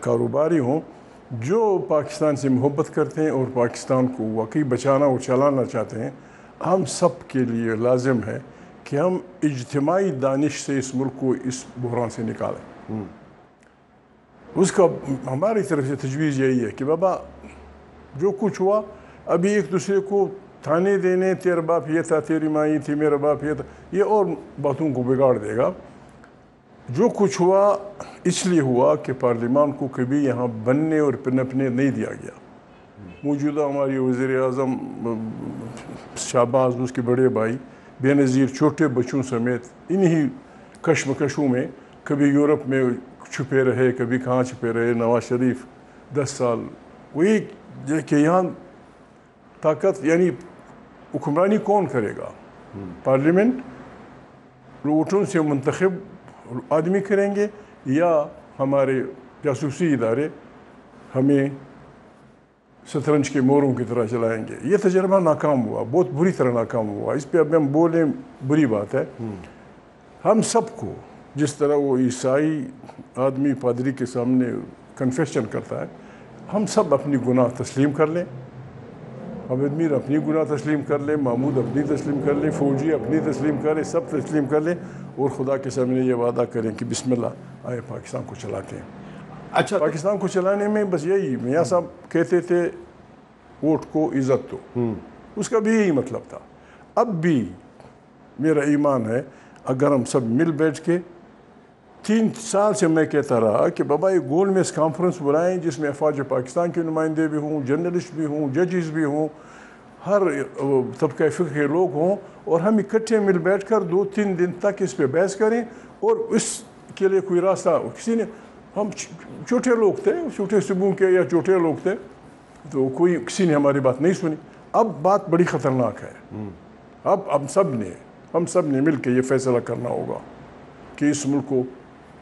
کاروباری ہوں جو پاکستان سے محبت کرتے ہیں اور پاکستان کو واقعی بچانا اور چلانا چاہتے ہیں، ہم سب کے لیے لازم ہے کہ ہم اجتماعی دانش سے اس ملک کو اس بحران سے نکالیں۔ اس کا ہماری طرف سے تجویز یہی ہے کہ بابا جو کچھ ہوا، ابھی ایک دوسرے کو تھانے دینے، تیرا باپ یہ تھا، تیری ماں یہ تھی، میرا باپ یہ تھا، یہ اور باتوں کو بگاڑ دے گا۔ جو کچھ ہوا اس لیے ہوا کہ پارلیمان کو کبھی یہاں بننے اور پنپنے نہیں دیا گیا۔ موجودہ ہماری وزیر اعظم شہباز، اس کے بڑے بھائی بے نظیر چھوٹے بچوں سمیت انہی کشمکشوں میں کبھی یورپ میں چھپے رہے، کبھی کہاں چھپے رہے۔ نواز شریف 10 سال وہی کہ یہاں طاقت یعنی حکمرانی کون کرے گا؟ پارلیمنٹ ووٹوں سے منتخب آدمی کریں گے یا ہمارے جاسوسی ادارے ہمیں شطرنج کے موروں کی طرح چلائیں گے؟ یہ تجربہ ناکام ہوا، بہت بری طرح ناکام ہوا۔ اس پہ اب ہم بولیں بری بات ہے۔ ہم سب کو جس طرح وہ عیسائی آدمی پادری کے سامنے کنفیشن کرتا ہے، ہم سب اپنی گناہ تسلیم کر لیں۔ حامد میر اپنی گناہ تسلیم کر لیں، محمود اپنی تسلیم کر لیں، فوجی اپنی تسلیم کر لیں، سب تسلیم کر لیں اور خدا کے سامنے یہ وعدہ کریں کہ بسم اللہ آئے پاکستان کو چلاتے ہیں۔ اچھا، پاکستان کو چلانے میں بس یہی میاں صاحب کہتے تھے ووٹ کو عزت دو، اس کا بھی یہی مطلب تھا۔ اب بھی میرا ایمان ہے اگر ہم سب مل بیٹھ کے 3 سال سے میں کہتا رہا کہ بابا ایک گول میز کانفرنس بلائیں جس میں افواج پاکستان کے نمائندے بھی ہوں، جرنلسٹ بھی ہوں، ججز بھی ہوں، ہر طبقہ فکر کے لوگ ہوں، اور ہم اکٹھے مل بیٹھ کر 2-3 دن تک اس پہ بحث کریں اور اس کے لیے کوئی راستہ کسی نے، ہم چھوٹے لوگ تھے، چھوٹے صوبوں کے یا چھوٹے لوگ تھے، تو کسی نے ہماری بات نہیں سنی۔ اب بات بڑی خطرناک ہے۔ اب ہم سب نے مل کے یہ فیصلہ کرنا ہوگا کہ اس ملک کو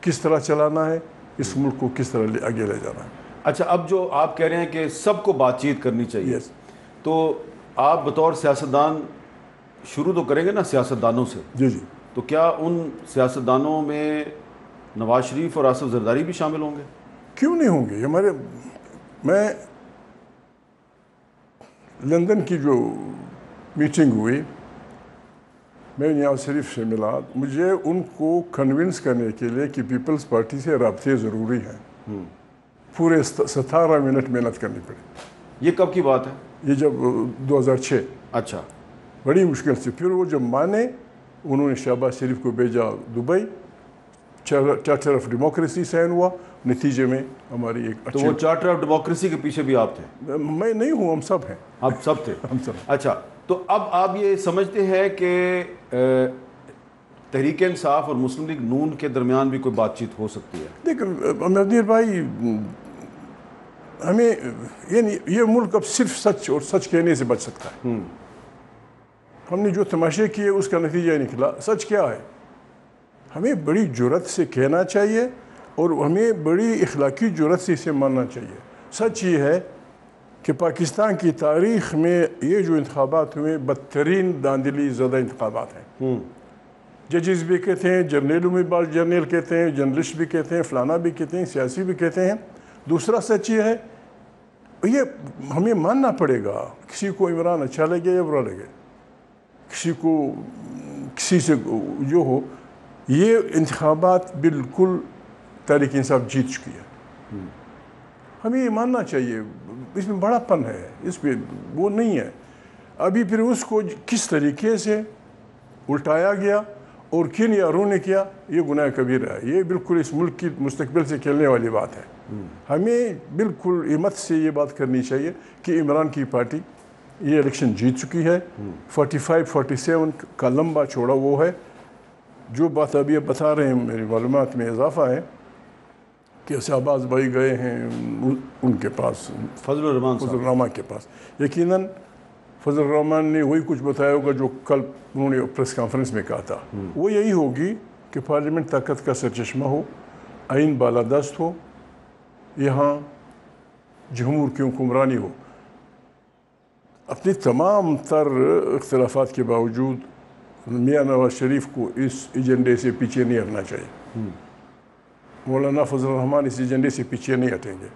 کس طرح چلانا ہے، اس ملک کو کس طرح آگے لے جانا ہے۔ اچھا، اب جو آپ کہہ رہے ہیں کہ سب کو بات چیت کرنی چاہیے، تو آپ بطور سیاستدان شروع تو کریں گے نا سیاستدانوں سے؟ جی جی۔ تو کیا ان سیاستدانوں میں نواز شریف اور آصف زرداری بھی شامل ہوں گے؟ کیوں نہیں ہوں گے؟ میں لندن کی جو میٹنگ ہوئی، میں نواز شریف سے ملا، مجھے ان کو کنونس کرنے کے لیے کہ پیپلز پارٹی سے رابطے ضروری ہیں، پورے 17 منٹ محنت کرنی پڑی۔ یہ کب کی بات ہے؟ یہ جب 2006۔ اچھا، بڑی مشکل سے پھر وہ جب مانے، انہوں نے شہباز شریف کو بھیجا Dubai, charter of democracy sign ہوا، نتیجے میں ہماری ایک تو وہ چارٹر آف ڈیموکریسی کے پیچھے بھی آپ تھے؟ میں نہیں ہوں، ہم سب ہیں۔ آپ سب تھے؟ ہم سب۔ اچھا، تو اب آپ یہ سمجھتے ہیں کہ تحریک انصاف اور مسلم لیگ نون کے درمیان بھی کوئی بات چیت ہو سکتی ہے؟ دیکھیں مدیر بھائی، ہمیں یہ ملک اب صرف سچ اور سچ کہنے سے بچ سکتا ہے۔ ہم نے جو تماشے کیے اس کا نتیجہ نکلا۔ سچ کیا ہے؟ ہمیں بڑی جرأت سے کہنا چاہیے اور ہمیں بڑی اخلاقی جرأت سے اسے ماننا چاہیے۔ سچ یہ ہے کہ پاکستان کی تاریخ میں یہ جو انتخابات ہوئے بدترین داندلی زدہ انتخابات ہیں۔ ججز بھی کہتے ہیں، جرنیلوں میں بعض جرنیل کہتے ہیں، جرنلسٹ بھی کہتے ہیں، فلانا بھی کہتے ہیں، سیاسی بھی کہتے ہیں۔ دوسرا سچ یہ ہے، یہ ہمیں ماننا پڑے گا، کسی کو عمران اچھا لگے یا برا لگے، کسی کو کسی سے جو ہو، یہ انتخابات بالکل تحریک انصاف جیت چکی ہے۔ ہمیں یہ ماننا چاہیے، اس میں بڑا پن ہے، اس پہ وہ نہیں ہے۔ ابھی پھر اس کو کس طریقے سے الٹایا گیا اور کن یاروں نے کیا، یہ گناہ کبیرہ ہے۔ یہ بالکل اس ملک کی مستقبل سے کھیلنے والی بات ہے۔ ہمیں بالکل ہمت سے یہ بات کرنی چاہیے کہ عمران کی پارٹی یہ الیکشن جیت چکی ہے۔ 45-47 کا لمبا چوڑا وہ ہے۔ جو بات ابھی بتا رہے ہیں، میری معلومات میں اضافہ ہے کہ شہباز بھائی گئے ہیں ان کے پاس، فضل الرحمان کے پاس۔ یقیناً فضل الرحمان نے وہی کچھ بتایا ہوگا جو کل انہوں نے پریس کانفرنس میں کہا تھا۔ وہ یہی ہوگی کہ پارلیمنٹ طاقت کا سرچشمہ ہو، آئین بالادست ہو، یہاں جمہور کی حکمرانی ہو۔ اپنی تمام تر اختلافات کے باوجود میاں نواز شریف کو اس ایجنڈے سے پیچھے نہیں ہٹنا چاہیے۔ مولانا فضل الرحمان اس ایجنڈے سے پیچھے نہیں ہٹیں گے.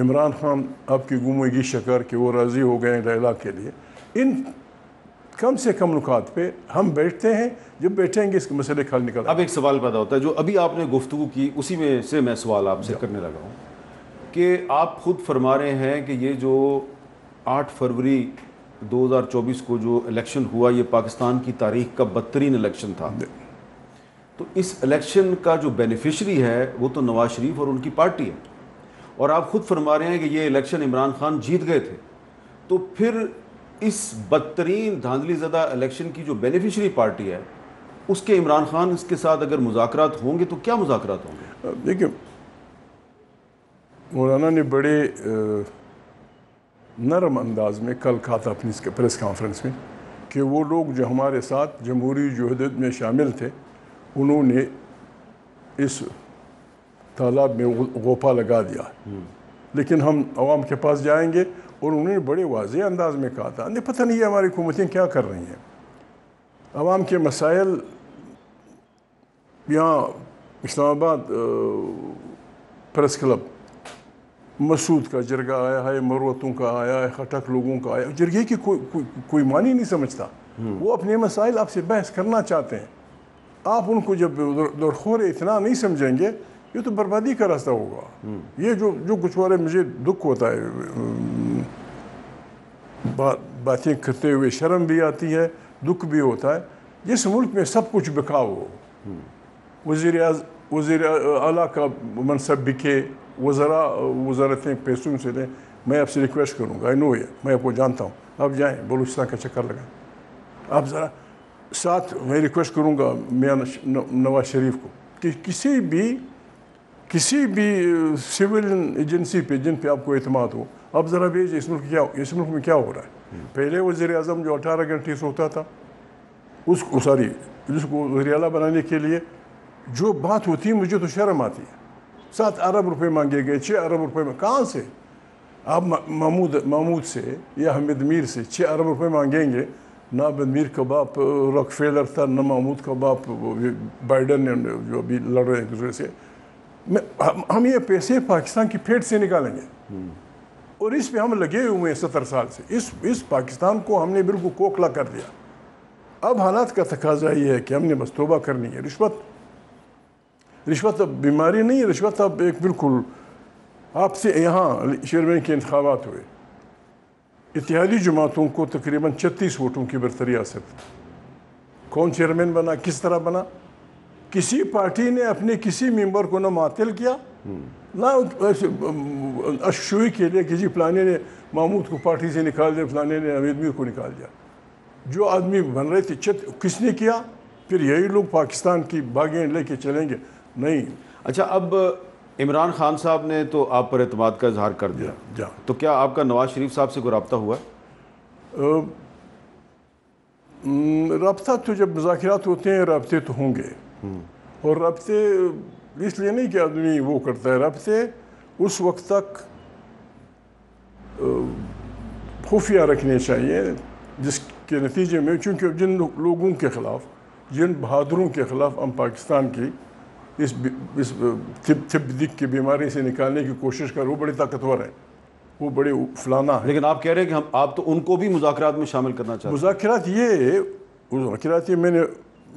عمران خان آپ کی گموگی شکر کہ وہ راضی ہو گئے لیلا کے لیے. ان کم سے کم نکات پہ ہم بیٹھتے ہیں, جب بیٹھیں گے اس کے مسئلے کا حل نکل. اب ایک سوال پیدا ہوتا ہے جو ابھی آپ نے گفتگو کی, اسی میں سے میں سوال آپ سے کرنے لگا ہوں کہ آپ خود فرما رہے ہیں کہ یہ جو 8 فروری 2024 کو جو الیکشن ہوا یہ پاکستان کی تاریخ کا بدترین الیکشن تھا, تو اس الیکشن کا جو بینیفیشری ہے وہ تو نواز شریف اور ان کی پارٹی ہے, اور آپ خود فرما رہے ہیں کہ یہ الیکشن عمران خان جیت گئے تھے, تو پھر اس بدترین دھاندلی زدہ الیکشن کی جو بینیفیشری پارٹی ہے اس کے عمران خان اس کے ساتھ اگر مذاکرات ہوں گے تو کیا مذاکرات ہوں گے؟ دیکھیں مولانا نے بڑے نرم انداز میں کل کہا تھا اپنی پریس کانفرنس میں کہ وہ لوگ جو ہمارے ساتھ جمہوری جہد میں شامل تھے انہوں نے اس تالاب میں غوپا لگا دیا, لیکن ہم عوام کے پاس جائیں گے. اور انہوں نے بڑے واضح انداز میں کہا تھا نہیں پتہ نہیں ہے ہماری حکومتیں کیا کر رہی ہیں. عوام کے مسائل یہاں اسلام آباد پریس کلب مسعود کا جرگہ آیا ہے, مروتوں کا آیا ہے, خٹک لوگوں کا آیا. جرگے کی کوئی معنی نہیں سمجھتا. وہ اپنے مسائل آپ سے بحث کرنا چاہتے ہیں. آپ ان کو جب درخور اتنا نہیں سمجھیں گے یہ تو بربادی کا راستہ ہوگا. یہ جو کچھ ہو رہا ہے مجھے دکھ ہوتا ہے, باتیں کرتے ہوئے شرم بھی آتی ہے, دکھ بھی ہوتا ہے. جس ملک میں سب کچھ بکاؤ ہو, وزیر اعلیٰ کا منصب بکے, وزارتیں پیسوں سے لیں, میں آپ سے ریکویسٹ کروں گا, میں آپ کو جانتا ہوں, آپ جائیں بلوچستان کا چکر لگائیں. آپ ذرا ساتھ میں ریکویسٹ کروں گا میاں نواز شریف کو کہ کسی بھی سول ایجنسی پہ جن پہ آپ کو اعتماد ہو آپ ذرا بھیجیں اس ملک میں کیا ہو رہا ہے. پہلے وزیر اعظم جو 18 گھنٹے سوتا تھا جس کو وزیر اعلیٰ بنانے کے لیے جو بات ہوتی ہے مجھے تو شرم آتی ہے. 7 ارب روپے مانگے گئے, 6 ارب روپے میں کہاں سے آپ محمود سے یا حمید میر سے 6 ارب روپے مانگیں گے؟ نہ حمید میر کا باپ راک فیلر تھا, نہ محمود کا باپ بائیڈن نے جو ابھی لڑ رہے ہیں ایک دوسرے سے. ہم یہ پیسے پاکستان کی پیٹ سے نکالیں گے اور اس پہ ہم لگے ہوئے ہیں 70 سال سے. اس پاکستان کو ہم نے بالکل کوکھلا کر دیا. اب حالات کا تقاضا یہ ہے کہ ہم نے بس توبہ کرنی ہے. رشوت اب بیماری نہیں ہے, رشوت اب ایک بالکل. آپ سے یہاں چیئرمین کے انتخابات ہوئے, اتحادی جماعتوں کو تقریباً 36 ووٹوں کی برتری حاصل. کون چیئرمین بنا, کس طرح بنا؟ کسی پارٹی نے اپنے کسی ممبر کو نہ معطل کیا نہ اشوئی کے لیے کہ جی فلانے نے محمود کو پارٹی سے نکال دیا, فلانے نے حمید میر کو نکال دیا. جو آدمی بن رہے تھے کس نے کیا؟ پھر یہی لوگ پاکستان کی باغیں لے کے چلیں گے؟ نہیں. اچھا, اب عمران خان صاحب نے تو آپ پر اعتماد کا اظہار کر دیا, تو کیا آپ کا نواز شریف صاحب سے کوئی رابطہ ہوا؟ رابطہ تو جب مذاکرات ہوتے ہیں رابطے تو ہوں گے, اور رابطے اس لیے نہیں کہ آدمی وہ کرتا ہے. رابطے اس وقت تک خفیہ رکھنے چاہیے جس کے نتیجے میں, چونکہ جن لوگوں کے خلاف, جن بہادروں کے خلاف ہم پاکستان کی اس دک کی بیماری سے نکالنے کی کوشش کر, وہ بڑے طاقتور ہیں, وہ بڑے فلانا ہیں. لیکن آپ کہہ رہے ہیں کہ آپ تو ان کو بھی مذاکرات میں شامل کرنا چاہتے ہیں. مذاکرات یہ میں نے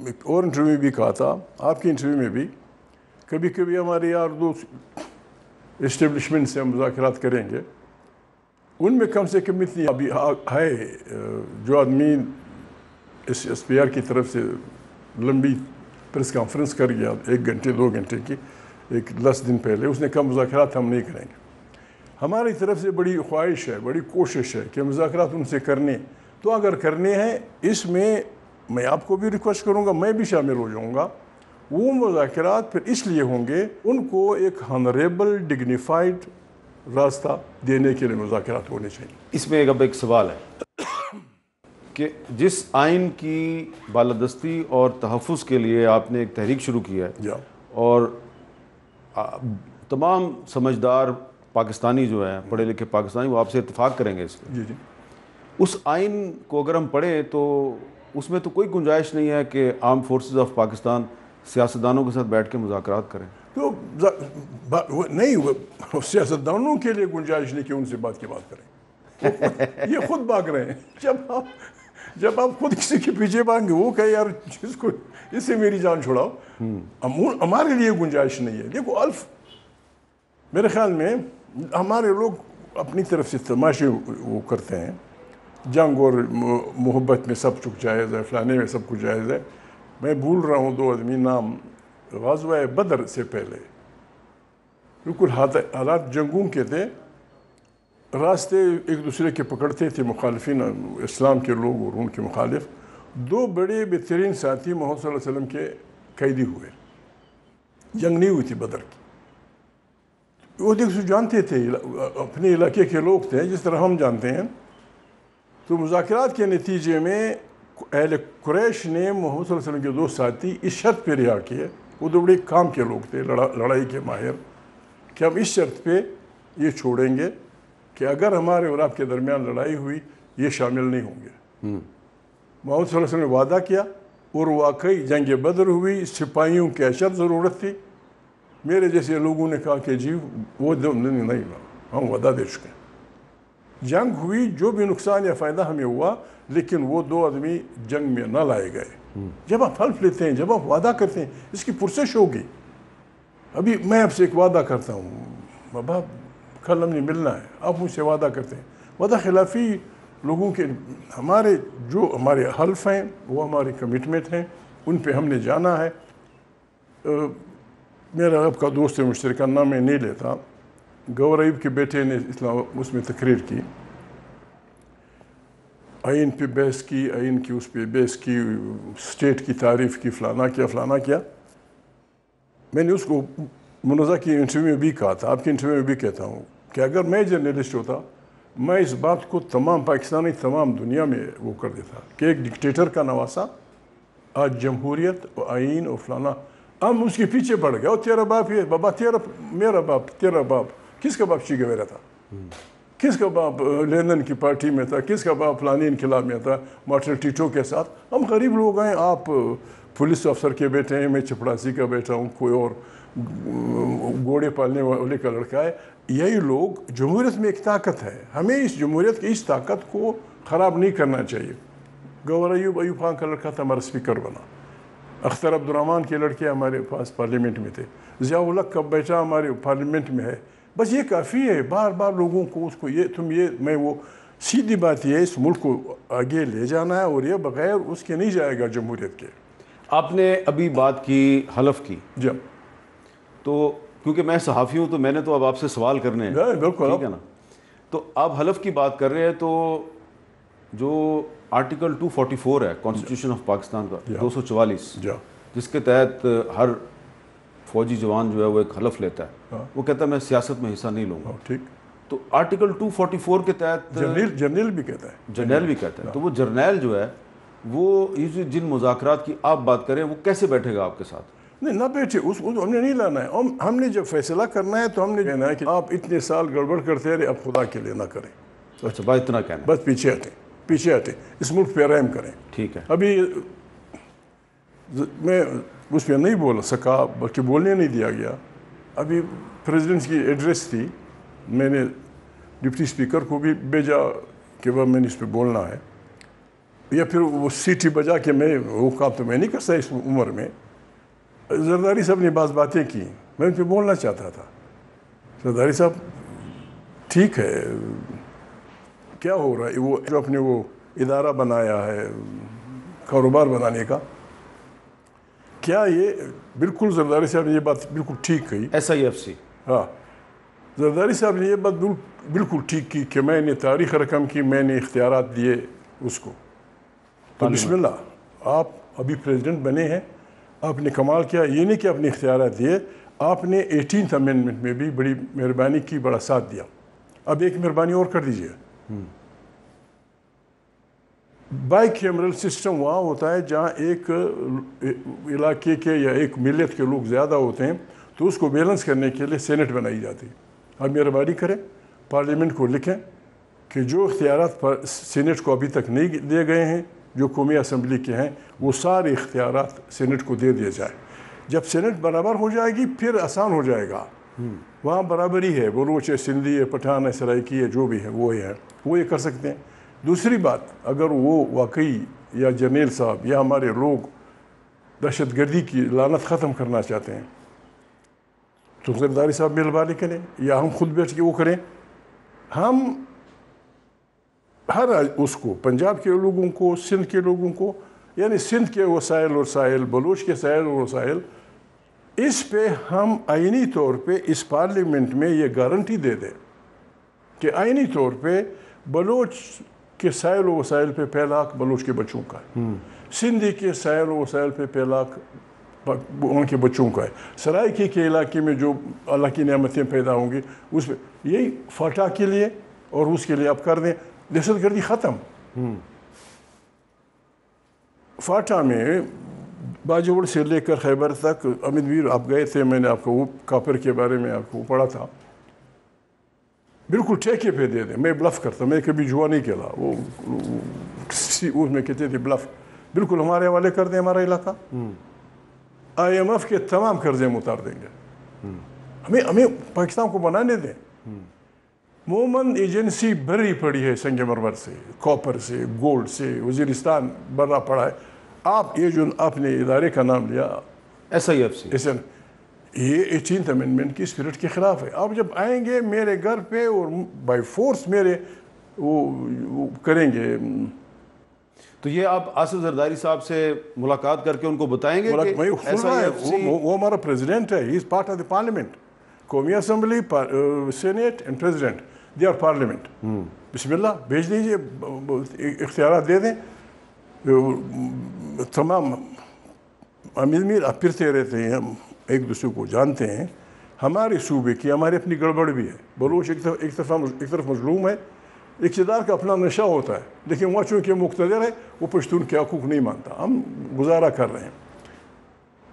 ایک اور انٹرویو میں بھی کہا تھا, آپ کی انٹرویو میں بھی, کبھی کبھی ہمارے یار دوست اسٹیبلشمنٹ سے ہم مذاکرات کریں گے, ان میں کم سے کم اتنی ابھی ہے جو آدمی ایس پی آر کی طرف سے لمبی پریس کانفرنس کر گیا 1 گھنٹے 2 گھنٹے کی 10 دن پہلے, اس نے کہا مذاکرات ہم نہیں کریں گے. ہماری طرف سے بڑی خواہش ہے, بڑی کوشش ہے کہ مذاکرات ان سے کرنے, تو اگر کرنے ہیں اس میں آپ کو بھی ریکویسٹ کروں گا, میں بھی شامل ہو جاؤں گا. وہ مذاکرات پھر اس لیے ہوں گے, ان کو ایک ہانریبل ڈگنیفائڈ راستہ دینے کے لیے مذاکرات ہونے چاہیے. اس میں اب ایک سوال ہے کہ جس آئین کی بالادستی اور تحفظ کے لیے آپ نے ایک تحریک شروع کی ہے, اور تمام سمجھدار پاکستانی جو ہیں, پڑھے لکھے پاکستانی, وہ آپ سے اتفاق کریں گے اس پہ. جی جی. اس آئین کو اگر ہم پڑھیں تو اس میں تو کوئی گنجائش نہیں ہے کہ آرم فورسز آف پاکستان سیاستدانوں کے ساتھ بیٹھ کے مذاکرات کریں. تو نہیں سیاستدانوں کے لیے گنجائش نہیں کہ ان سے بات کریں. یہ خود بھاگ رہے ہیں. جب آپ خود کسی کے پیچھے بھاگیں وہ کہے یار جس کو اس سے میری جان چھڑاؤ, ہمارے لیے گنجائش نہیں ہے. دیکھو الف میرے خیال میں ہمارے لوگ اپنی طرف سے تماشے وہ کرتے ہیں, جنگ اور محبت میں سب کچھ جائز ہے, فلانے میں سب کچھ جائز ہے. میں بھول رہا ہوں 2 آدمی نام. غزوہ بدر سے پہلے بالکل حالات جنگوں کے تھے, راستے ایک دوسرے کے پکڑتے تھے مخالفین اسلام کے لوگ اور ان کے مخالف. 2 بڑے بہترین ساتھی محمد صلی اللہ علیہ وسلم کے قیدی ہوئے. جنگ نہیں ہوئی تھی بدر کی. وہ دیکھ جانتے تھے, اپنے علاقے کے لوگ تھے جس طرح ہم جانتے ہیں. تو مذاکرات کے نتیجے میں اہل قریش نے محمد صلی اللہ علیہ وسلم کے 2 ساتھی اس شرط پہ رہا کیے. وہ 2 بڑے کام کے لوگ تھے, لڑائی کے ماہر, کہ ہم اس شرط پہ یہ چھوڑیں گے کہ اگر ہمارے اور آپ کے درمیان لڑائی ہوئی یہ شامل نہیں ہوں گے. محمد صلی اللہ علیہ وسلم نے وعدہ کیا اور واقعی جنگ بدر ہوئی. سپاہیوں کی اشد ضرورت تھی. میرے جیسے لوگوں نے کہا کہ جی وہ نہیں, ہم وعدہ دے چکے ہیں. جنگ ہوئی, جو بھی نقصان یا فائدہ ہمیں ہوا, لیکن وہ 2 آدمی جنگ میں نہ لائے گئے. جب آپ حلف لیتے ہیں, جب آپ وعدہ کرتے ہیں, اس کی پرسش ہوگی. ابھی میں آپ سے ایک وعدہ کرتا ہوں, بابا کل ہم نے ملنا ہے, آپ مجھ سے وعدہ کرتے ہیں. وعدہ خلافی لوگوں کے جو ہمارے حلف ہیں وہ ہماری کمٹمنٹ ہیں, ان پہ ہم نے جانا ہے. میرا آپ کا دوست مشترکہ نام میں نہیں لیتا, گور ایوب کے بیٹے نے اس میں تقریر کی, آئین پہ بحث کی, آئین کی اس پہ بحث کی, اسٹیٹ کی تعریف کی, فلانا کیا. میں نے اس کو منازعہ کی انٹرویو میں بھی کہا تھا, آپ کی انٹرویو میں بھی کہتا ہوں کہ اگر میں جرنلسٹ ہوتا میں اس بات کو تمام پاکستانی تمام دنیا میں وہ کر دیتا کہ ایک ڈکٹیٹر کا نواسا آج جمہوریت اور آئین اور فلانا. ہم اس کے پیچھے پڑ گئے, اور تیرا باپ یہ, بابا میرا باپ, تیرا باپ, کس کا باپ چی گویرا تھا, کس کا باپ لینن کی پارٹی میں تھا, کس کا باپ فلانی انقلاب میں تھا مارٹن ٹیٹو کے ساتھ. ہم غریب لوگ ہیں, آپ پولیس افسر کے بیٹے ہیں, میں چپڑاسی کا بیٹا ہوں, کوئی اور گھوڑے پالنے والے کا لڑکا ہے. یہی لوگ, جمہوریت میں ایک طاقت ہے, ہمیں اس جمہوریت کی اس طاقت کو خراب نہیں کرنا چاہیے. گور ایوب خان کا لڑکا تھا, ہمارا اسپیکر بنا. اختر عبد الرحمن کے لڑکے ہمارے پاس پارلیمنٹ میں تھے. ضیاء الحق کا بیٹا ہمارے پارلیمنٹ میں ہے. بس یہ کافی ہے. بار بار لوگوں کو اس کو میں وہ سیدھی بات یہ ہے, اس ملک کو آگے لے جانا ہے, اور یہ بغیر اس کے نہیں جائے گا جمہوریت کے. آپ نے ابھی بات کی حلف کی, جی, تو کیونکہ میں صحافی ہوں تو میں نے تو اب آپ سے سوال کرنے ہیں, بالکل, ٹھیک ہے نا. تو آپ حلف کی بات کر رہے ہیں, تو جو آرٹیکل 244 ہے کانسٹیٹیوشن آف پاکستان کا, 244, جس کے تحت ہر فوجی جوان جو ہے وہ ایک حلف لیتا ہے, وہ کہتا ہے میں سیاست میں حصہ نہیں لوں گا. ٹھیک. تو آرٹیکل 244 کے تحت جرنیل بھی کہتا ہے, جرنیل بھی کہتا ہے. تو وہ جرنیل جو ہے وہ جن مذاکرات کی آپ بات کریں وہ کیسے بیٹھے گا آپ کے ساتھ؟ نہیں, نہ بیٹھے, اس کو ہم نے نہیں لانا ہے. ہم نے جب فیصلہ کرنا ہے تو ہم نے کہنا ہے کہ آپ اتنے سال گڑبڑ کرتے رہے, اب خدا کے لیے نہ کریں. اچھا, بات اتنا کہنا, بس پیچھے ہٹیں, اس ملک پہ رحم کریں. ٹھیک ہے. ابھی میں اس پہ نہیں بول سکا, بلکہ بولنے نہیں دیا گیا. ابھی پریزیڈنٹ کی ایڈریس تھی, میں نے ڈپٹی اسپیکر کو بھی بھیجا کہ وہ میں نے اس پہ بولنا ہے, یا پھر وہ سیٹی بجا کے میں وہ کام تو میں نہیں کر سکتا اس عمر میں. زرداری صاحب نے بعض باتیں کی, میں ان پہ بولنا چاہتا تھا. زرداری صاحب ٹھیک ہے, کیا ہو رہا ہے, وہ جو اپنے وہ ادارہ بنایا ہے کاروبار بنانے کا, کیا یہ بالکل زرداری صاحب نے یہ بات بالکل ٹھیک کہی. SIFC, ہاں, زرداری صاحب نے یہ بات بالکل ٹھیک کی کہ میں نے تاریخ رقم کی, میں نے اختیارات دیے اس کو. تو بسم اللہ, آپ ابھی پریزیڈنٹ بنے ہیں, آپ نے کمال کیا. یہ نہیں کہ آپ نے اختیارات دیے, آپ نے 18th امینڈمنٹ میں بھی بڑی مہربانی کی, بڑا ساتھ دیا. اب ایک مہربانی اور کر دیجیے. بائی کیمرل سسٹم وہاں ہوتا ہے جہاں ایک علاقے کے یا ایک ملت کے لوگ زیادہ ہوتے ہیں, تو اس کو بیلنس کرنے کے لیے سینٹ بنائی جاتی ہے. آپ مہربانی کریں, پارلیمنٹ کو لکھیں کہ جو اختیارات سینٹ کو ابھی تک نہیں دیے گئے ہیں, جو قومی اسمبلی کے ہیں, وہ سارے اختیارات سینٹ کو دے دیے جائیں. جب سینٹ برابر ہو جائے گی پھر آسان ہو جائے گا. وہاں برابری ہے, بلوچ ہے, سندھی ہے, پٹھان ہے, سرائکی ہے, جو بھی ہے وہ ہے, وہ یہ کر سکتے ہیں. دوسری بات, اگر وہ واقعی یا جرنیل صاحب یا ہمارے لوگ دہشت گردی کی لعنت ختم کرنا چاہتے ہیں تو زرداری صاحب مہربانی کریں, یا ہم خود بیٹھ کے وہ کریں. ہم ہر اس کو, پنجاب کے لوگوں کو, سندھ کے لوگوں کو, یعنی سندھ کے وسائل اور ساحل, بلوچ کے ساحل اور وسائل, اس پہ ہم آئینی طور پہ اس پارلیمنٹ میں یہ گارنٹی دے دیں کہ آئینی طور پہ بلوچ کے ساحل و وسائل پہ 5 لاکھ بلوچ کے بچوں کا ہے, سندھی کے ساحل و وسائل پہ 5 لاکھ ان کے بچوں کا ہے, سرائکی کے علاقے میں جو اللہ کی نعمتیں پیدا ہوں گی اس پہ, یہی فاٹا کے لیے اور اس کے لیے آپ کر دیں. دہشت گردی ختم. فاٹا میں باجوڑ سے لے کر خیبر تک, امید ویر آپ گئے تھے, میں نے آپ کو وہ کاپر کے بارے میں آپ کو پڑھا تھا, بالکل ٹھیکے پہ دے دیں. میں بلف کرتا, میں کبھی جوا نہیں کھیلا, وہ اس میں کہتے تھے بلف, بالکل ہمارے حوالے کر دیں ہمارا علاقہ, IMF کے تمام قرضے ہم اتار دیں گے. ہمیں پاکستان کو بنانے دیں. مومن ایجنسی بھری پڑی ہے سنگ مرمر سے, کاپر سے, گولڈ سے, وزیرستان بھرا پڑا ہے. آپ یہ جو آپ نے ادارے کا نام لیا SIFC, یہ 18th امینڈمنٹ کی اسپرٹ کے خلاف ہے. آپ جب آئیں گے میرے گھر پہ اور بائی فورس میرے وہ کریں گے, تو یہ آپ آصف زرداری صاحب سے ملاقات کر کے ان کو بتائیں گے کہ SIFC, وہ ہمارا پریزیڈنٹ ہے, he is part of the parliament, قومی assembly, senate and president, they are parliament. بسم اللہ بھیج دیجیے, اختیارات دے دیں. تمام امیر میر آپ پھرتے رہتے ہیں, ہم ایک دوسرے کو جانتے ہیں. ہمارے صوبے کی ہماری اپنی گڑبڑ بھی ہے. بلوچ ایک طرف مظلوم ہے, اقتدار کا اپنا نشہ ہوتا ہے, لیکن وہاں چونکہ مقتدر ہے وہ پشتون کے حقوق نہیں مانتا. ہم گزارا کر رہے ہیں.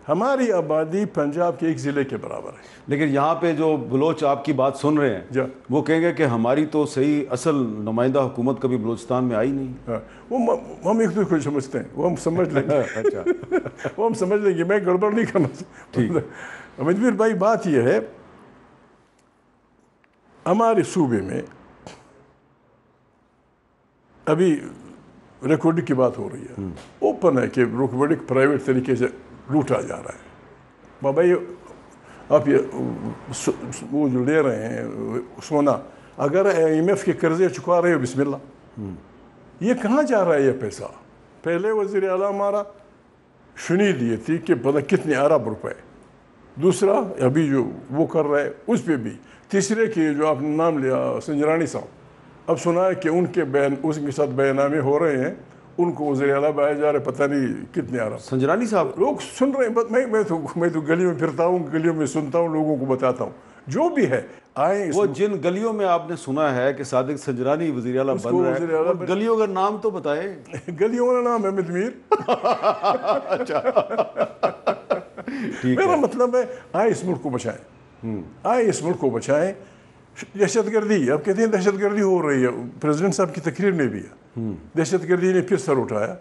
ہماری آبادی پنجاب کے ایک ضلع کے برابر ہے. لیکن یہاں پہ جو بلوچ آپ کی بات سن رہے ہیں وہ کہیں گے کہ ہماری تو صحیح اصل نمائندہ حکومت کبھی بلوچستان میں آئی نہیں. وہ ہم ایک دوسرے کو سمجھتے ہیں, وہ ہم سمجھ لیں گے. وہ ہم سمجھ لیں گے, میں گڑبڑ نہیں کرنا. امید میر بھائی بات یہ ہے, ہمارے صوبے میں ابھی ریکارڈنگ کی بات ہو رہی ہے, اوپن ہے کہ ریکارڈنگ پرائیویٹ طریقے سے لوٹا جا رہا ہے. بابا یہ آپ یہ وہ جو لے رہے ہیں سونا, اگر IMF کے قرضے چکا رہے ہو بسم اللہ, یہ کہاں جا رہا ہے یہ پیسہ؟ پہلے وزیر اعلیٰ ہمارا شنید یہ تھی کہ پتہ کتنے ارب روپے. دوسرا ابھی جو وہ کر رہا ہے اس پہ بھی. تیسرے کے جو آپ نے نام لیا سنجرانی صاحب, اب سنا ہے کہ ان کے اس کے ساتھ بیان نامے ہو رہے ہیں, ان کو وزیر اعلیٰ بنایا جا رہا ہے, پتہ نہیں کتنے ارب. سنجرانی صاحب لوگ سن رہے ہیں, میں تو گلیوں میں پھرتا ہوں, گلیوں میں سنتا ہوں, لوگوں کو بتاتا ہوں. جو بھی ہے آئیں. وہ جن گلیوں میں آپ نے سنا ہے کہ صادق سنجرانی وزیر اعلیٰ بن رہا ہے, گلیوں کا نام تو بتائیں. گلیوں کا نام ہے امید میر. میرا مطلب ہے آئیں اس ملک کو بچائیں, آئیں اس ملک کو بچائیں. دہشت گردی, اب کہتے ہیں دہشت گردی ہو رہی ہے, پریزیڈنٹ صاحب کی تقریر میں بھی ہے. دہشت گردی نے پھر سر اٹھایا.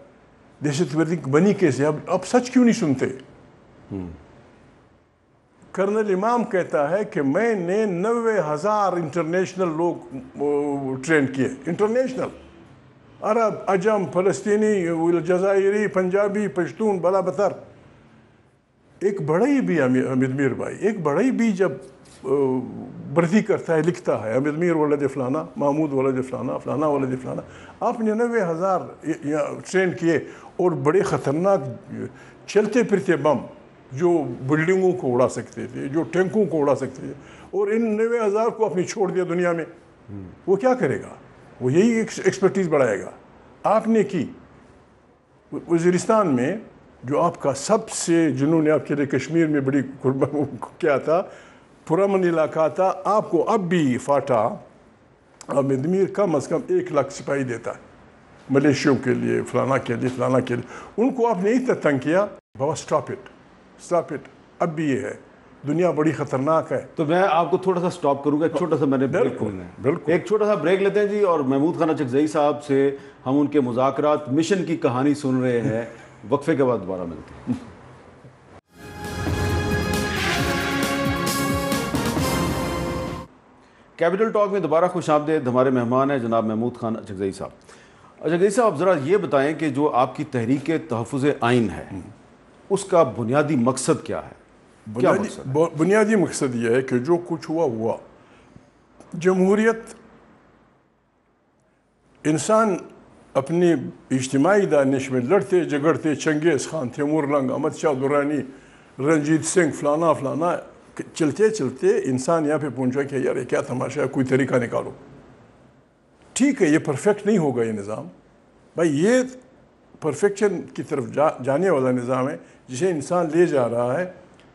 دہشت گردی بنی کیسے؟ اب سچ کیوں نہیں سنتے؟ کرنل امام کہتا ہے کہ میں نے 90,000 انٹرنیشنل لوگ ٹرین کیے, انٹرنیشنل, عرب, عجم, فلسطینی, جزائری, پنجابی, پشتون, بلا بتر. ایک بڑائی بھی امید میر بھائی, ایک بڑائی بھی جب بردی کرتا ہے, لکھتا ہے امید میر ولد فلانا, محمود ولد فلانا, فلانا ولد فلانا. آپ نے 90,000 ٹرین کیے, اور بڑے خطرناک چلتے پھرتے بم جو بلڈنگوں کو اڑا سکتے تھے, جو ٹینکوں کو اڑا سکتے تھے, اور ان 90,000 کو اپنی چھوڑ دیا دنیا میں. وہ کیا کرے گا؟ وہ یہی ایکسپرٹیز بڑھائے گا. آپ نے کی وزیرستان میں جو آپ کا سب سے, جنہوں نے آپ کے لیے کشمیر میں بڑی کیا تھا, پرامن علاقہ تھا, آپ کو اب بھی فاٹا امید میر کم از کم 1 لاکھ سپاہی دیتا ہے ملیشیوں کے لیے, فلانا کے لیے, فلانا کے لیے. ان کو آپ نے اتنا تنگ کیا. بابا سٹاپ اٹ. اب بھی یہ ہے, دنیا بڑی خطرناک ہے. تو میں آپ کو تھوڑا سا سٹاپ کروں گا, ایک چھوٹا سا میں نے بریک کھولنا ہے. بالکل ایک چھوٹا سا بریک لیتے ہیں جی, اور محمود خان اچکزئی صاحب سے ہم ان کے مذاکرات مشن کی کہانی سن رہے ہیں. وقفے کے بعد دوبارہ ملتے ہیں. کیپٹل ٹاک میں دوبارہ خوش آمدید. ہمارے مہمان ہیں جناب محمود خان اچکزئی صاحب. اچکزئی صاحب ذرا یہ بتائیں کہ جو آپ کی تحریک تحفظ آئین ہے اس کا بنیادی مقصد کیا ہے؟ بنیادی مقصد یہ ہے کہ جو کچھ ہوا جمہوریت انسان اپنی اجتماعی دانش میں لڑتے جھگڑتے چنگیز خان، تیمور لنگ، احمد شاہ درانی، رنجیت سنگھ، فلانا چلتے چلتے انسان یہاں پہ پہنچا کہ یار یہ کیا تماشا ہے، کوئی طریقہ نکالو. ٹھیک ہے، یہ پرفیکٹ نہیں ہوگا یہ نظام بھائی، یہ پرفیکشن کی طرف جانے والا نظام ہے جسے انسان لے جا رہا ہے.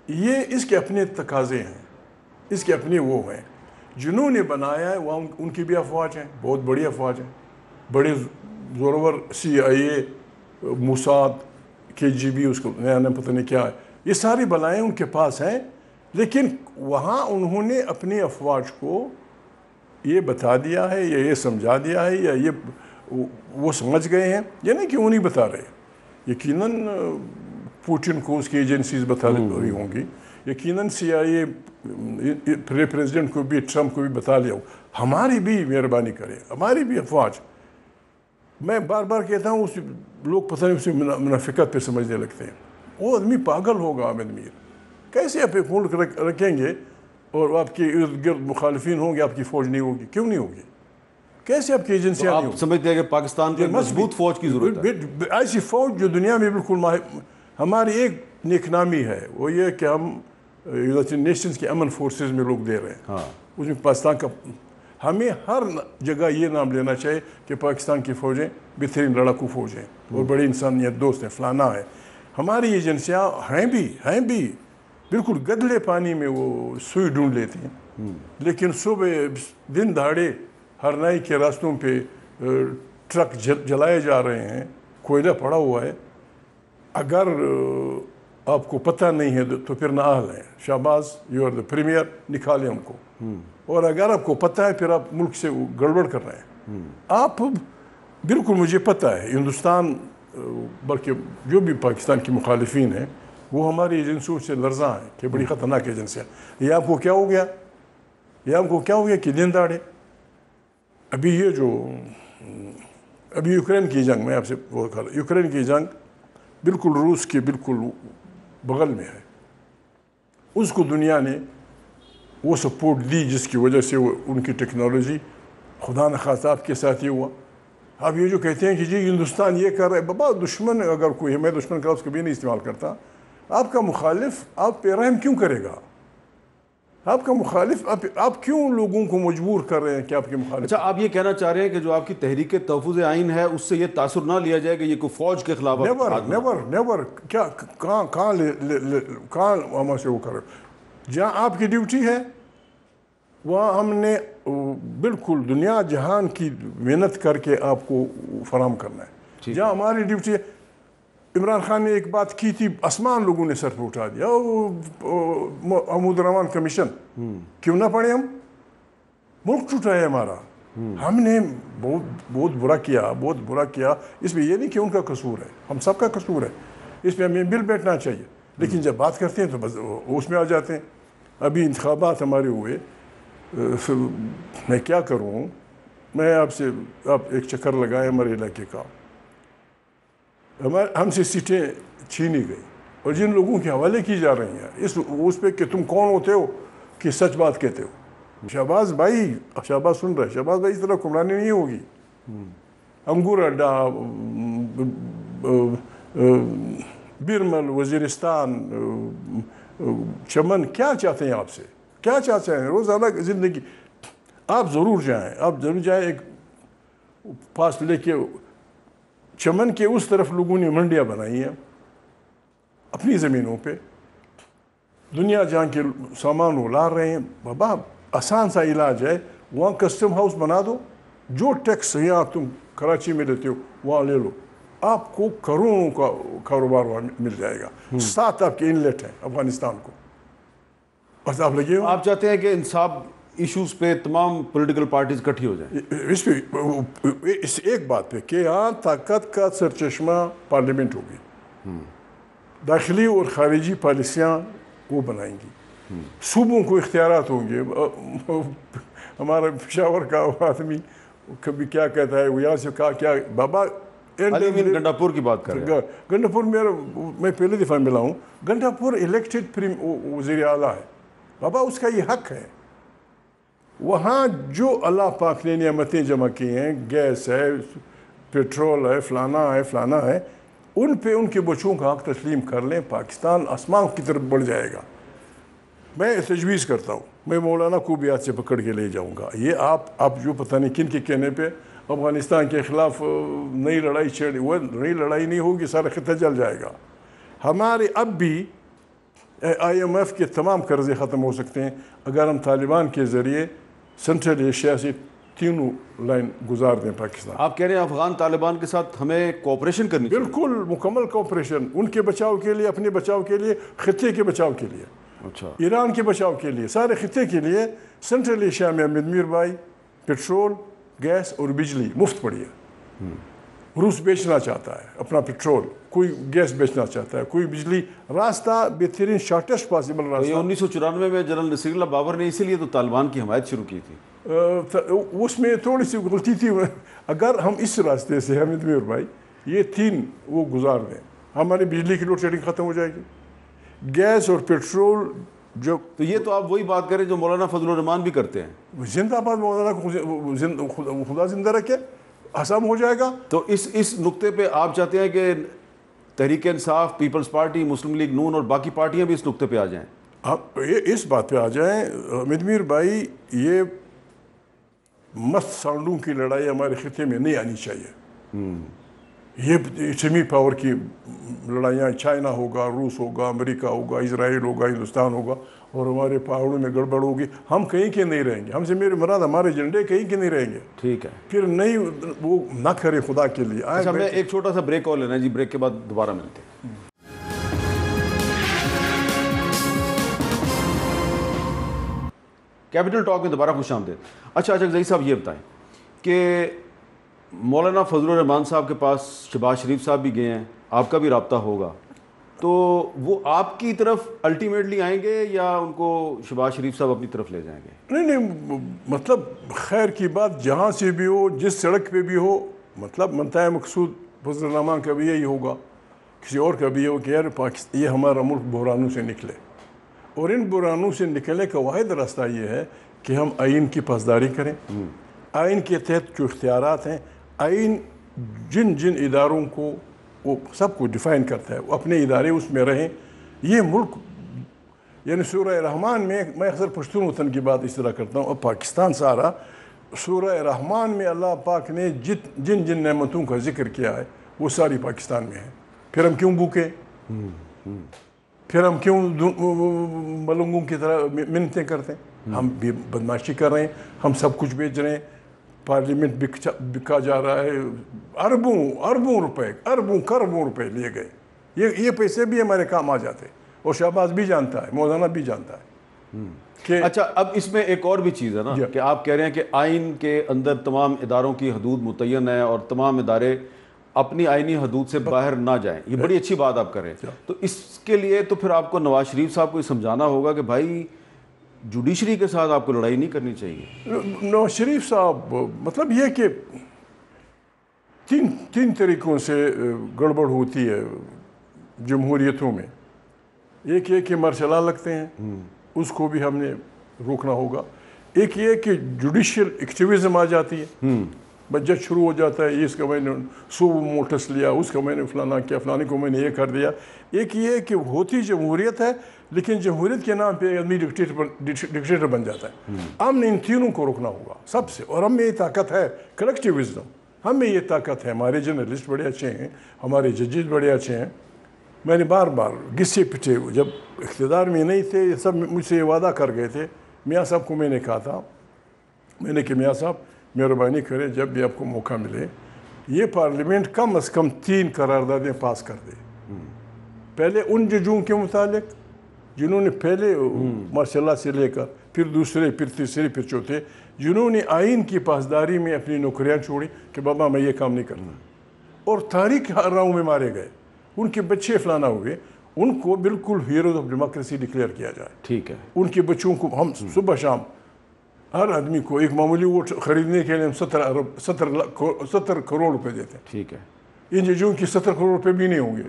یہ اس کے اپنے تقاضے ہیں، اس کے اپنے وہ ہیں جنہوں نے بنایا ہے. وہاں ان کی بھی افواج ہیں، بہت بڑی افواج ہیں، بڑے زورور CIA، موساد، KGB، اس کو نیا نام پتہ نہیں کیا ہے، یہ ساری بلائیں ان کے پاس ہیں. لیکن وہاں انہوں نے اپنی افواج کو یہ بتا دیا ہے یا یہ سمجھا دیا ہے یا یہ وہ سمجھ گئے ہیں، یہ نہیں کہ وہ نہیں بتا رہے. یقیناً پوٹن کو اس کی ایجنسیز بتا رہی ہوں گی، یقیناً CIA پریزیڈنٹ کو بھی، ٹرمپ کو بھی بتا لیا ہو. ہماری بھی مہربانی کرے، ہماری بھی افواج. میں بار بار کہتا ہوں، اس لوگ پتہ نہیں اسے منافقت پہ سمجھنے لگتے ہیں. وہ آدمی پاگل ہوگا عامر میر، کیسے آپ ایک ملک رکھیں گے اور آپ کے ارد گرد مخالفین ہوں گے، آپ کی فوج نہیں ہوگی؟ کیوں نہیں ہوگی؟ کیسے آپ کی ایجنسیاں نہیں ہوگی؟ آپ سمجھتے ہیں کہ پاکستان کو مضبوط فوج کی ضرورت ہے؟ ایسی فوج جو دنیا میں بالکل ہماری ایک نیک نامی ہے، وہ یہ کہ ہم یونائٹڈ نیشنز کے امن فورسز میں لوگ دے رہے ہیں. اس میں پاکستان کا، ہمیں ہر جگہ یہ نام لینا چاہیے کہ پاکستان کی فوجیں بہترین لڑاکو فوج ہیں اور بڑی انسانیت دوست ہیں، فلانا ہے. ہماری ایجنسیاں ہیں بھی بالکل گدلے پانی میں وہ سوئی ڈھونڈ لیتی ہیں. لیکن صبح دن دہاڑے ہرنائی کے راستوں پہ ٹرک جلائے جا رہے ہیں، کوئلہ پڑا ہوا ہے. اگر آپ کو پتہ نہیں ہے تو پھر نااہل ہیں. Shahbaz, you are the premier, نکالیں ان کو. اور اگر آپ کو پتہ ہے پھر آپ ملک سے گڑبڑ کر رہے ہیں. آپ بالکل، مجھے پتہ ہے ہندوستان، بلکہ جو بھی پاکستان کی مخالفین ہیں وہ ہماری ایجنسیوں سے لرزاں ہیں کہ بڑی خطرناک ایجنسیاں. یہ آپ کو کیا ہو گیا کہ دن دہاڑے ابھی یہ جو ابھی یوکرین کی جنگ، میں آپ سے وہ کر رہا، یوکرین کی جنگ بالکل روس کے بالکل بغل میں ہے. اس کو دنیا نے وہ سپورٹ دی جس کی وجہ سے وہ ان کی ٹیکنالوجی، خدا نخواستہ آپ کے ساتھ یہ ہوا. آپ یہ جو کہتے ہیں کہ جی ہندوستان یہ کر رہا ہے، بابا دشمن اگر کوئی ہے، میں دشمن کا لفظ کبھی نہیں استعمال کرتا. آپ کا مخالف آپ پہ رحم کیوں کرے گا؟ آپ کا مخالف آپ کیوں لوگوں کو مجبور کر رہے ہیں کہ آپ کے مخالف؟ اچھا، آپ یہ کہنا چاہ رہے ہیں کہ جو آپ کی تحریک تحفظ آئین ہے اس سے یہ تاثر نہ لیا جائے کہ یہ کوئی فوج کے خلاف؟ نیور. کیا کہاں ہم سے وہ کر رہے؟ جہاں آپ کی ڈیوٹی ہے وہاں ہم نے بالکل دنیا جہان کی محنت کر کے آپ کو فراہم کرنا ہے. جہاں ہماری ڈیوٹی ہے، عمران خان نے ایک بات کی تھی، آسمان لوگوں نے سر پہ اٹھا دیا، محمود الرحمان کمیشن کیوں نہ پڑھے ہم؟ ملک ٹوٹا ہے ہمارا. ہم نے بہت برا کیا. اس میں یہ نہیں کہ ان کا قصور ہے، ہم سب کا قصور ہے. اس میں ہمیں مل بیٹھنا چاہیے. لیکن جب بات کرتے ہیں تو بس اس میں آ جاتے ہیں. ابھی انتخابات ہمارے ہوئے، میں کیا کروں؟ میں آپ ایک چکر لگائے ہمارے علاقے کا، ہم سے سیٹیں چھینی گئی اور جن لوگوں کے حوالے کی جا رہی ہیں اس پہ کہ تم کون ہوتے ہو کہ سچ بات کہتے ہو. شہباز بھائی، شہباز سن رہا ہے، شہباز بھائی اس طرح حکمرانی نہیں ہوگی. انگور اڈا، بیرمل، وزیرستان، چمن، کیا چاہتے ہیں آپ سے؟ کیا چاہتے ہیں؟ روزانہ زندگی آپ ضرور جائیں. ایک فاصلے کے چمن کے اس طرف لوگوں نے منڈیاں بنائی ہیں اپنی زمینوں پہ، دنیا جہاں کے سامان وہ لا رہے ہیں. بابا آسان سا علاج ہے، وہاں کسٹم ہاؤس بنا دو، جو ٹیکس یہاں تم کراچی میں لیتے ہو وہاں لے لو، آپ کو کروڑوں کا کاروبار وہاں مل جائے گا. 7 آپ کے انلیٹ ہیں افغانستان کو، بس آپ لگے ہو. آپ چاہتے ہیں کہ انصاف ایشوز پہ تمام پولیٹیکل پارٹیز کٹھی ہو جائیں؟ اس پہ اس ایک بات پہ کہ یہاں طاقت کا سرچشمہ پارلیمنٹ ہوگی، داخلی اور خارجی پالیسیاں وہ بنائیں گی، صوبوں کو اختیارات ہوں گے. ہمارا پشاور کا آدمی کبھی کیا کہتا ہے، وہ یہاں سے کہا کیا بابا گنڈا پور کی بات کر رہے ہیں. گنڈا پور میں پہلے دفعہ ملا ہوں. گنڈا پور الیکٹڈ وزیر اعلیٰ ہے بابا، اس کا یہ حق ہے. وہاں جو اللہ پاک نے نعمتیں جمع کی ہیں، گیس ہے، پیٹرول ہے، فلانا ہے، ان پہ ان کے بچوں کا حق تسلیم کر لیں، پاکستان آسمان کی طرف بڑھ جائے گا. میں تجویز کرتا ہوں، میں مولانا کو بھی ہاتھ سے پکڑ کے لے جاؤں گا. یہ آپ جو پتہ نہیں کن کے کہنے پہ افغانستان کے خلاف نئی لڑائی چھیڑی، وہ نئی لڑائی نہیں ہوگی، سارا خطہ جل جائے گا. ہمارے اب بھی IMF کے تمام قرضے ختم ہو سکتے ہیں اگر ہم طالبان کے ذریعے سنٹرل ایشیا سے تینوں لائن گزار دیں پاکستان. آپ کہہ رہے ہیں افغان طالبان کے ساتھ ہمیں کوپریشن کرنی چاہیے؟ بالکل مکمل کوپریشن، ان کے بچاؤ کے لیے، اپنے بچاؤ کے لیے، خطے کے بچاؤ کے لیے، اچھا ایران کے بچاؤ کے لیے، سارے خطے کے لیے. سنٹرل ایشیا میں امید میر بھائی پیٹرول، گیس اور بجلی مفت پڑی ہے. روس بیچنا چاہتا ہے اپنا پیٹرول، کوئی گیس بیچنا چاہتا ہے، کوئی بجلی. راستہ بہترین شارٹیسٹ پاسبل یہ راستہ. 1994 میں جنرل نصیر اللہ بابر نے اسی لیے تو طالبان کی حمایت شروع کی تھی. اس میں تھوڑی سی غلطی تھی. اگر ہم اس راستے سے حمید میر بھائی یہ تین وہ گزار دیں، ہماری بجلی کی لوڈ شیڈنگ ختم ہو جائے گی. گیس اور پیٹرول جو، تو یہ تو آپ وہی بات کریں جو مولانا فضل الرحمان بھی کرتے ہیں. زندہ باد مولانا کو خدا زندہ رکھے، آسام ہو جائے گا. تو اس نقطے پہ آپ چاہتے ہیں کہ تحریک انصاف، پیپلز پارٹی، مسلم لیگ نون اور باقی پارٹیاں بھی اس نقطے پہ آ جائیں؟ آپ اس بات پہ آ جائیں. حمید میر بھائی، یہ مست سانڈوں کی لڑائی ہمارے خطے میں نہیں آنی چاہیے. یہ سیمی پاور کی لڑائیاں، چائنا ہوگا، روس ہوگا، امریکہ ہوگا، اسرائیل ہوگا، ہندوستان ہوگا، اور ہمارے پہاڑوں میں گڑبڑ ہوگی. ہم کہیں کے نہیں رہیں گے. ہم سے میرے مراد ہمارے جھنڈے کہیں کے نہیں رہیں گے. ٹھیک ہے، پھر نہیں، وہ نہ کرے خدا کے لیے. اچھا میں ایک چھوٹا سا بریک اور لینا ہے جی، بریک کے بعد دوبارہ ملتے ہیں. کیپٹل ٹاک میں دوبارہ خوش آمدید. اچھا زئی صاحب یہ بتائیں کہ مولانا فضل الرحمان صاحب کے پاس شہباز شریف صاحب بھی گئے ہیں، آپ کا بھی رابطہ ہوگا، تو وہ آپ کی طرف الٹیمیٹلی آئیں گے یا ان کو شہباز شریف صاحب اپنی طرف لے جائیں گے؟ نہیں، مطلب خیر کی بات جہاں سے بھی ہو، جس سڑک پہ بھی ہو، مطلب منتہا مقصود فضل الرحمان کا بھی یہی ہوگا، کسی اور کا بھی ہو کہ یار یہ ہمارا ملک بحرانوں سے نکلے. اور ان بحرانوں سے نکلنے کا واحد راستہ یہ ہے کہ ہم آئین کی پاسداری کریں. آئین کے تحت جو اختیارات ہیں، آئین جن اداروں کو وہ سب کو ڈیفائن کرتا ہے، وہ اپنے ادارے اس میں رہیں. یہ ملک، یعنی سورہ رحمان میں، میں اکثر پشتون وطن کی بات اس طرح کرتا ہوں، اور پاکستان سارا سورہ رحمان میں اللہ پاک نے جن نعمتوں کا ذکر کیا ہے وہ ساری پاکستان میں ہے. پھر ہم کیوں بھوکے؟ پھر ہم کیوں ملنگوں کی طرح منتیں کرتے ہیں؟ ہم بھی بدماشی کر رہے ہیں، ہم سب کچھ بیچ رہے ہیں، پارلیمنٹ بکا جا رہا ہے، اربوں روپے لیے گئے. یہ پیسے بھی ہمارے کام آ جاتے، اور شہباز بھی جانتا ہے، مولانا بھی جانتا ہے کہ. اچھا اب اس میں ایک اور بھی چیز ہے نا کہ آپ کہہ رہے ہیں کہ آئین کے اندر تمام اداروں کی حدود متعین ہے اور تمام ادارے اپنی آئینی حدود سے باہر نہ جائیں. یہ بڑی اچھی بات آپ کر رہے ہیں. تو اس کے لیے تو پھر آپ کو نواز شریف صاحب کو یہ سمجھانا ہوگا کہ بھائی جوڈیشری کے ساتھ آپ کو لڑائی نہیں کرنی چاہیے. نواز شریف صاحب، مطلب یہ کہ تین طریقوں سے گڑبڑ ہوتی ہے جمہوریتوں میں. ایک یہ کہ مارشل لا لگتے ہیں، اس کو بھی ہم نے روکنا ہوگا. ایک یہ کہ جوڈیشل ایکٹیویزم آ جاتی ہے، بجٹ شروع ہو جاتا ہے، اس کا میں نے 100 موٹس لیا، اس کا میں نے فلانا کیا، فلانے کو میں نے یہ کر دیا. ایک یہ کہ ہوتی جمہوریت ہے لیکن جمہوریت کے نام پہ آدمی ڈکٹیٹر بن جاتا ہے. ہم نے ان تینوں کو روکنا ہوگا سب سے. اور ہم میں یہ طاقت ہے، کلیکٹیوزم، ہم میں یہ طاقت ہے. ہمارے جرنلسٹ بڑے اچھے ہیں، ہمارے ججز بڑے اچھے ہیں. میں نے بار گسے پٹے جب اقتدار میں نہیں تھے، یہ سب مجھ سے یہ وعدہ کر گئے تھے. میاں صاحب کو میں نے کہا تھا، میں نے کہ میاں صاحب مہربانی کرے جب بھی آپ کو موقع ملے یہ پارلیمنٹ کم از کم 3 قراردادیں پاس کر دے. پہلے ان ججوں کے متعلق جنہوں نے پہلے ماشاء اللہ سے لے کر پھر دوسرے، پھر تیسرے، پھر چوتھے، جنہوں نے آئین کی پاسداری میں اپنی نوکریاں چھوڑی کہ بابا میں یہ کام نہیں کرنا، اور تاریخ راہوں میں مارے گئے، ان کے بچے فلانا ہوئے، ان کو بالکل ہیروز آف ڈیموکریسی ڈکلیئر کیا جائے. ٹھیک ہے. ان کے بچوں کو ہم صبح شام ہر آدمی کو ایک معمولی ووٹ خریدنے کے لیے ہم 70 کروڑ روپے دیتے ہیں. ٹھیک ہے. ان ججوں کی 70 کروڑ روپے بھی نہیں ہوں گے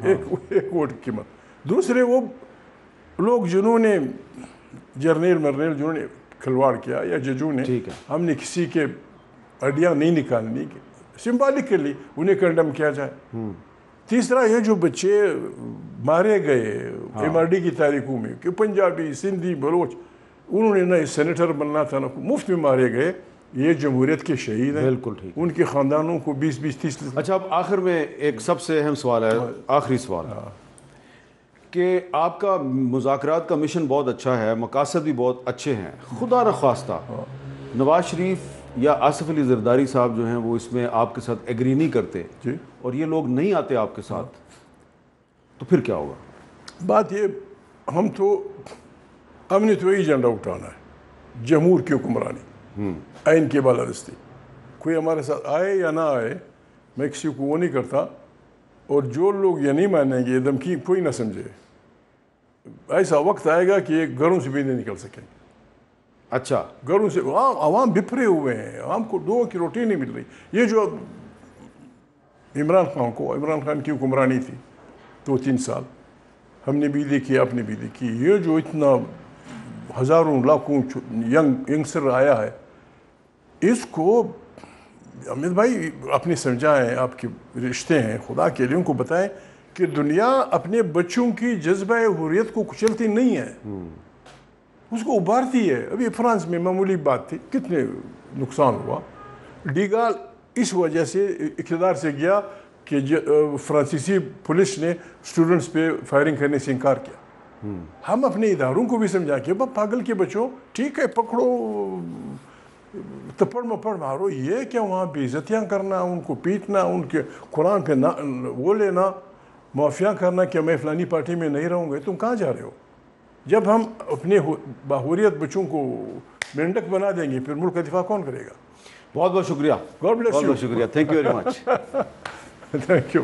ایک ووٹ کی قیمت. دوسرے وہ لوگ جنہوں نے جرنیل مرنیل جنہوں نے کھلواڑ کیا یا ججوں نے, ہم نے کسی کے ہڈیاں نہیں نکالنی, سمبالکلی انہیں کنڈم کیا جائے. تیسرا یہ جو بچے مارے گئے ایم آر ڈی کی تاریخوں میں کہ پنجابی سندھی بلوچ, انہوں نے نہ سینیٹر بننا تھا نہ مفت میں مارے گئے, یہ جمہوریت کے شہید ہیں. بالکل ٹھیک. ان کے خاندانوں کو 20-30. اچھا, اب آخر میں ایک سب سے اہم سوال ہے, آخری سوال کہ آپ کا مذاکرات کا مشن بہت اچھا ہے, مقاصد بھی بہت اچھے ہیں. خدا نخواستہ نواز شریف یا آصف علی زرداری صاحب جو ہیں وہ اس میں آپ کے ساتھ ایگری نہیں کرتے اور یہ لوگ نہیں آتے آپ کے ساتھ, تو پھر کیا ہوگا؟ بات یہ ہم نے تو یہی ایجنڈا اٹھانا ہے, جمہور کی حکمرانی, آئین کی بالادستی. کوئی ہمارے ساتھ آئے یا نہ آئے, میں کسی کو وہ نہیں کرتا. اور جو لوگ یہ نہیں مانیں گے, یہ دھمکی کوئی نہ سمجھے, ایسا وقت آئے گا کہ یہ گھروں سے بھی نہیں نکل سکیں. اچھا, گھروں سے عوام بپھرے ہوئے ہیں, عوام کو دو کی روٹی نہیں مل رہی. یہ جو عمران خان کی حکمرانی تھی 2-3 سال, ہم نے بھی دیکھی, آپ نے بھی دیکھی. یہ جو اتنا ہزاروں لاکھوں ینگسٹر آیا ہے, اس کو امت بھائی اپنے سمجھائیں, آپ کے رشتے ہیں, خدا کے لیے ان کو بتائیں کہ دنیا اپنے بچوں کی جذبہ حریت کو کچلتی نہیں ہے, اس کو ابھارتی ہے. ابھی فرانس میں معمولی بات تھی, کتنے نقصان ہوا. ڈیگال اس وجہ سے اقتدار سے گیا کہ فرانسیسی پولیس نے اسٹوڈنٹس پہ فائرنگ کرنے سے انکار کیا. ہم اپنے اداروں کو بھی سمجھا کہ پاگل کے بچوں, ٹھیک ہے پکڑو, تپڑ مپڑ مارو, یہ کیا وہاں بے عزتیاں کرنا, ان کو پیٹنا, ان کے قرآن پہ وہ لینا, معافیاں کرنا کہ میں فلانی پارٹی میں نہیں رہوں گے. تم کہاں جا رہے ہو؟ جب ہم اپنے باحوریت بچوں کو مینڈک بنا دیں گے, پھر ملک کا دفاع کون کرے گا؟ بہت بہت شکریہ. God bless you. بہت بہت شکریہ. Thank you very much. Thank you.